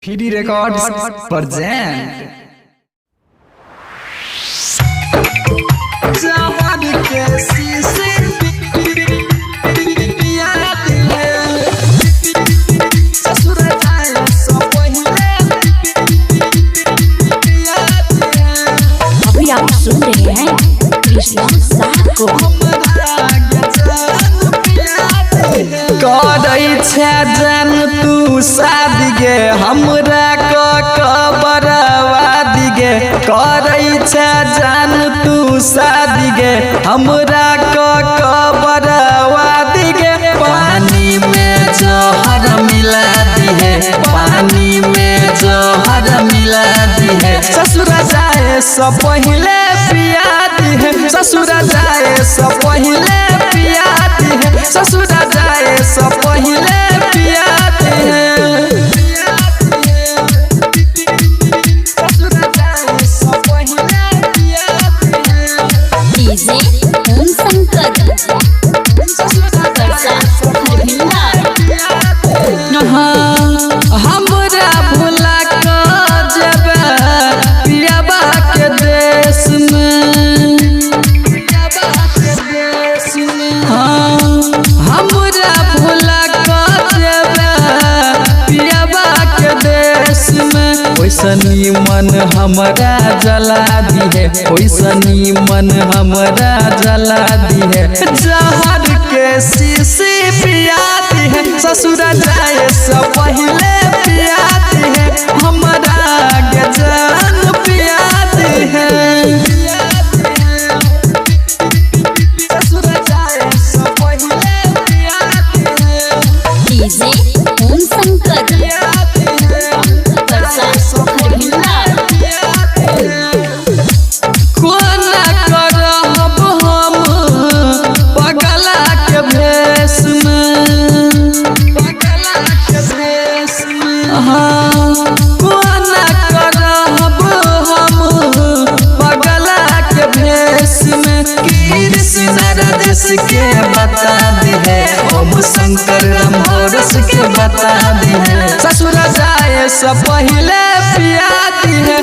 Free records present जवानी कैसी से ससुर जाए सो पहिले अभी आप सुन रहे हैं कृष्णा साह को। करै छै जान तू शादी गे हमरा कबरवा दिगे करै छै जान तू शादी गे हमरा कबरवा दिगे पानी में जहर मिला दिहे पानी में जहर मिला दिहे ससुर जाए से पहिले पिया दिहे ससुर जाए से पहिले पिया दिहे ससुर जाए से पहिले पिया दिहे ससुर जाए से पहिले पिया दिहे डीजे ओम शंकर हमरा भुला कर जेबे पियाबा के देश में हमरा भुला कर जेबे पियाबा के देश में ओइसनी मन हमरा जला दिहे ओइसनी मन हमरा जला दिहे जहर के शीशी पिया दिहे ससुर जाए से पहिले पिया दिहे हमरा के जान पिया दिहे ससुर जाए से पहिले पिया दिहे डीजे ओम शंकर कोना करब हम पगला के भेष में कोना करब हम पगला के भेष में कृष्ण रजस के बता दिहे ओम शंकर रमोरस के बता दिहे ससुर जाए से पहिले पिया दिहे